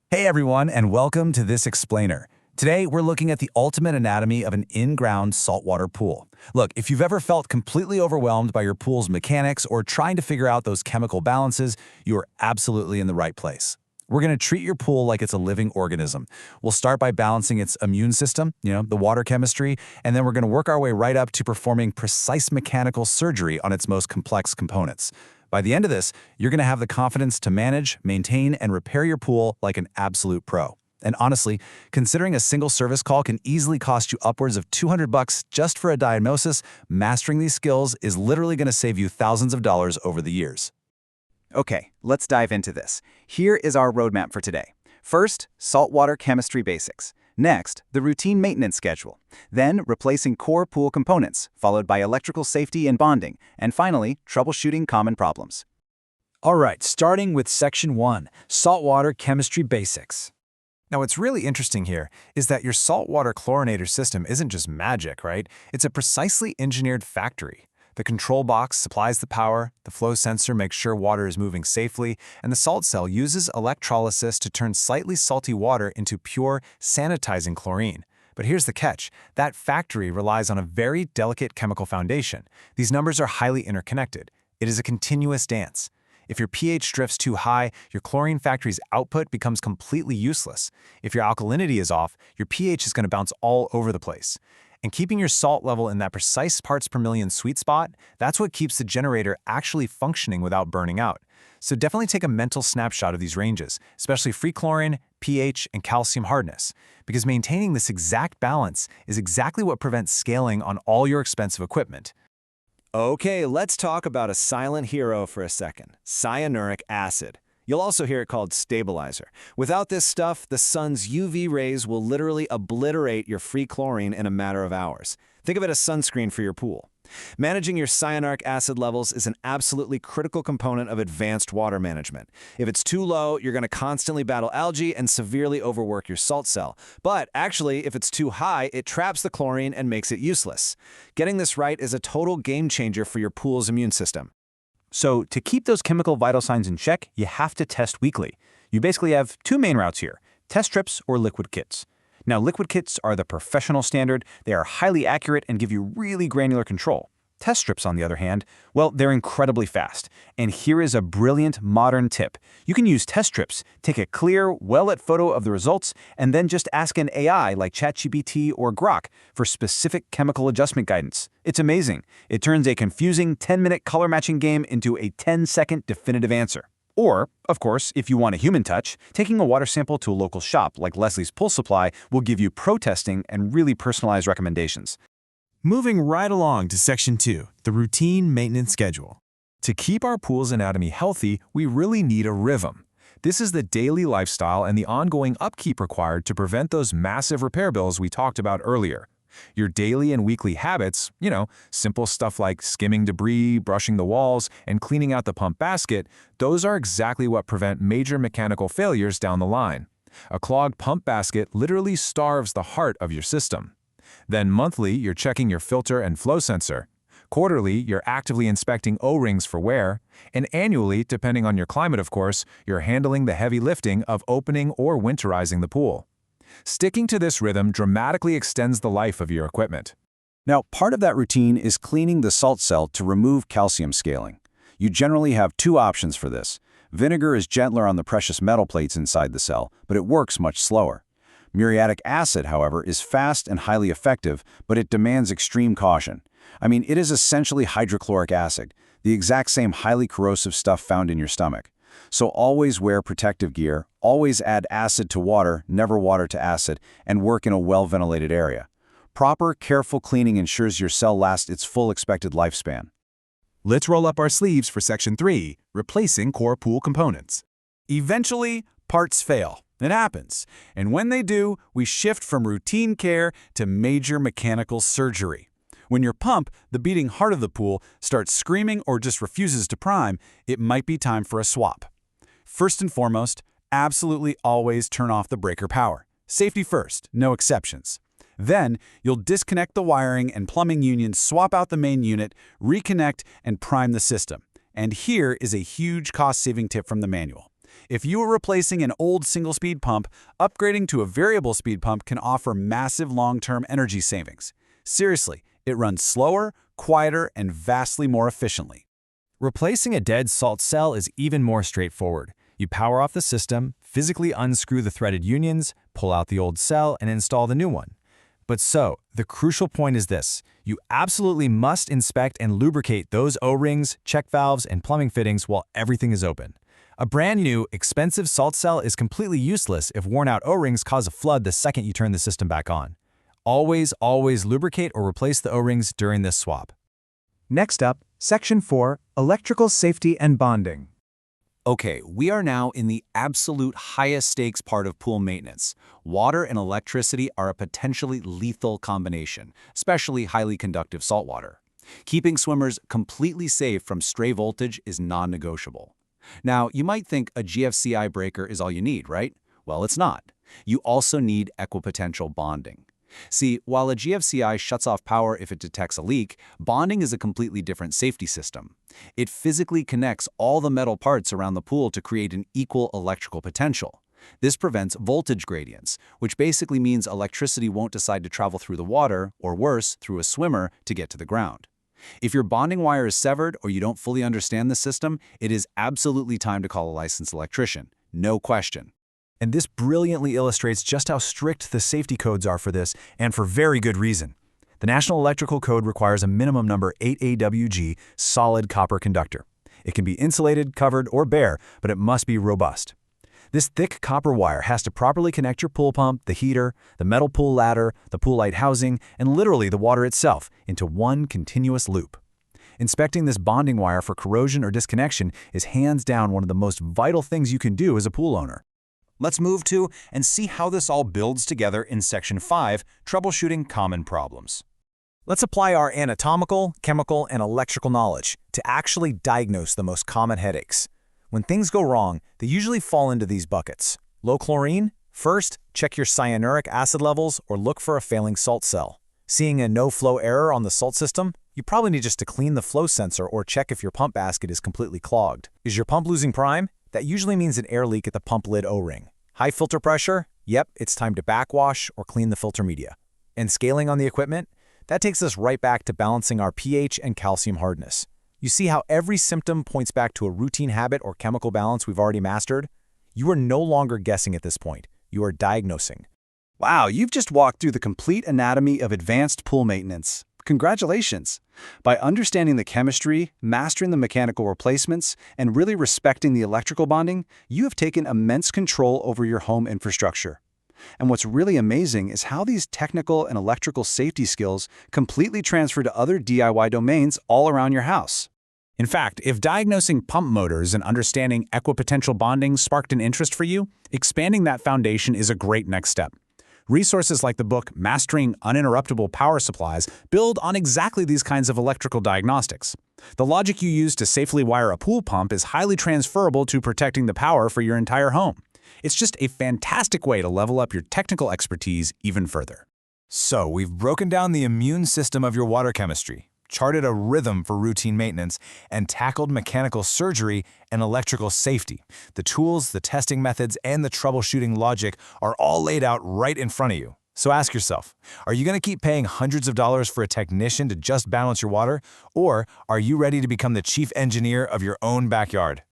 Hey everyone, and welcome to this explainer. Today, we're looking at the ultimate anatomy of an in-ground saltwater pool. Look, if you've ever felt completely overwhelmed by your pool's mechanics or trying to figure out those chemical balances, you are absolutely in the right place. We're going to treat your pool like it's a living organism. We'll start by balancing its immune system, the water chemistry, and then we're going to work our way right up to performing precise mechanical surgery on its most complex components. By the end of this, you're going to have the confidence to manage, maintain, and repair your pool like an absolute pro. And honestly, considering a single service call can easily cost you upwards of $200 just for a diagnosis, mastering these skills is literally going to save you thousands of dollars over the years. Okay, let's dive into this. Here is our roadmap for today. First, saltwater chemistry basics. Next, the routine maintenance schedule. Then, replacing core pool components, followed by electrical safety and bonding. And finally, troubleshooting common problems. All right, starting with Section 1, Saltwater Chemistry Basics. Now, what's really interesting here is that your saltwater chlorinator system isn't just magic, right? It's a precisely engineered factory. The control box supplies the power, the flow sensor makes sure water is moving safely, and the salt cell uses electrolysis to turn slightly salty water into pure, sanitizing chlorine. But here's the catch. That factory relies on a very delicate chemical foundation. These numbers are highly interconnected. It is a continuous dance. If your pH drifts too high, your chlorine factory's output becomes completely useless. If your alkalinity is off, your pH is going to bounce all over the place. And keeping your salt level in that precise parts per million sweet spot, that's what keeps the generator actually functioning without burning out. So definitely take a mental snapshot of these ranges, especially free chlorine, pH, and calcium hardness, because maintaining this exact balance is exactly what prevents scaling on all your expensive equipment. Okay, let's talk about a silent hero for a second, cyanuric acid. You'll also hear it called stabilizer. Without this stuff, the sun's UV rays will literally obliterate your free chlorine in a matter of hours. Think of it as sunscreen for your pool. Managing your cyanuric acid levels is an absolutely critical component of advanced water management. If it's too low, you're going to constantly battle algae and severely overwork your salt cell. But actually, if it's too high, it traps the chlorine and makes it useless. Getting this right is a total game changer for your pool's immune system. So to keep those chemical vital signs in check, you have to test weekly. You basically have two main routes here, test strips or liquid kits. Now, liquid kits are the professional standard. They are highly accurate and give you really granular control. Test strips, on the other hand, well, they're incredibly fast. And here is a brilliant modern tip. You can use test strips, take a clear, well-lit photo of the results, and then just ask an AI like ChatGPT or Grok for specific chemical adjustment guidance. It's amazing. It turns a confusing 10-minute color matching game into a 10-second definitive answer. Or, of course, if you want a human touch, taking a water sample to a local shop like Leslie's Pool Supply will give you pro testing and really personalized recommendations. Moving right along to Section 2, the routine maintenance schedule. To keep our pool's anatomy healthy, we really need a rhythm. This is the daily lifestyle and the ongoing upkeep required to prevent those massive repair bills we talked about earlier. Your daily and weekly habits, simple stuff like skimming debris, brushing the walls, and cleaning out the pump basket, those are exactly what prevent major mechanical failures down the line. A clogged pump basket literally starves the heart of your system. Then monthly, you're checking your filter and flow sensor. Quarterly, you're actively inspecting O-rings for wear. And annually, depending on your climate of course, you're handling the heavy lifting of opening or winterizing the pool. Sticking to this rhythm dramatically extends the life of your equipment. Now, part of that routine is cleaning the salt cell to remove calcium scaling. You generally have two options for this. Vinegar is gentler on the precious metal plates inside the cell, but it works much slower. Muriatic acid, however, is fast and highly effective, but it demands extreme caution. It is essentially hydrochloric acid, the exact same highly corrosive stuff found in your stomach. So always wear protective gear, always add acid to water, never water to acid, and work in a well-ventilated area. Proper, careful cleaning ensures your cell lasts its full expected lifespan. Let's roll up our sleeves for Section 3, replacing core pool components. Eventually, parts fail. It happens. And when they do, we shift from routine care to major mechanical surgery. When your pump, the beating heart of the pool, starts screaming or just refuses to prime, it might be time for a swap. First and foremost, absolutely always turn off the breaker power. Safety first, no exceptions. Then, you'll disconnect the wiring and plumbing union, swap out the main unit, reconnect, and prime the system. And here is a huge cost-saving tip from the manual. If you are replacing an old single-speed pump, upgrading to a variable speed pump can offer massive long-term energy savings. Seriously, it runs slower, quieter, and vastly more efficiently. Replacing a dead salt cell is even more straightforward. You power off the system, physically unscrew the threaded unions, pull out the old cell, and install the new one. The crucial point is this: you absolutely must inspect and lubricate those O-rings, check valves, and plumbing fittings while everything is open. A brand new, expensive salt cell is completely useless if worn-out O-rings cause a flood the second you turn the system back on. Always lubricate or replace the O-rings during this swap. Next up, Section 4, Electrical Safety and Bonding. Okay, we are now in the absolute highest stakes part of pool maintenance. Water and electricity are a potentially lethal combination, especially highly conductive saltwater. Keeping swimmers completely safe from stray voltage is non-negotiable. Now, you might think a GFCI breaker is all you need, right? Well, it's not. You also need equipotential bonding. See, while a GFCI shuts off power if it detects a leak, bonding is a completely different safety system. It physically connects all the metal parts around the pool to create an equal electrical potential. This prevents voltage gradients, which basically means electricity won't decide to travel through the water, or worse, through a swimmer, to get to the ground. If your bonding wire is severed or you don't fully understand the system, it is absolutely time to call a licensed electrician. No question. And this brilliantly illustrates just how strict the safety codes are for this, and for very good reason. The National Electrical Code requires a minimum number 8AWG solid copper conductor. It can be insulated, covered, or bare, but it must be robust. This thick copper wire has to properly connect your pool pump, the heater, the metal pool ladder, the pool light housing, and literally the water itself into one continuous loop. Inspecting this bonding wire for corrosion or disconnection is hands down one of the most vital things you can do as a pool owner. Let's move to and see how this all builds together in Section 5, Troubleshooting Common Problems. Let's apply our anatomical, chemical, and electrical knowledge to actually diagnose the most common headaches. When things go wrong, they usually fall into these buckets. Low chlorine? First, check your cyanuric acid levels or look for a failing salt cell. Seeing a no-flow error on the salt system? You probably need just to clean the flow sensor or check if your pump basket is completely clogged. Is your pump losing prime? That usually means an air leak at the pump lid O-ring. High filter pressure? Yep, it's time to backwash or clean the filter media. And scaling on the equipment? That takes us right back to balancing our pH and calcium hardness. You see how every symptom points back to a routine habit or chemical balance we've already mastered? You are no longer guessing at this point. You are diagnosing. Wow, you've just walked through the complete anatomy of advanced pool maintenance. Congratulations! By understanding the chemistry, mastering the mechanical replacements, and really respecting the electrical bonding, you have taken immense control over your home infrastructure. And what's really amazing is how these technical and electrical safety skills completely transfer to other DIY domains all around your house. In fact, if diagnosing pump motors and understanding equipotential bonding sparked an interest for you, expanding that foundation is a great next step. Resources like the book Mastering Uninterruptible Power Supplies build on exactly these kinds of electrical diagnostics. The logic you use to safely wire a pool pump is highly transferable to protecting the power for your entire home. It's just a fantastic way to level up your technical expertise even further. So, we've broken down the immune system of your water chemistry, charted a rhythm for routine maintenance, and tackled mechanical surgery and electrical safety. The tools, the testing methods, and the troubleshooting logic are all laid out right in front of you. So ask yourself, are you going to keep paying hundreds of dollars for a technician to just balance your water? Or are you ready to become the chief engineer of your own backyard?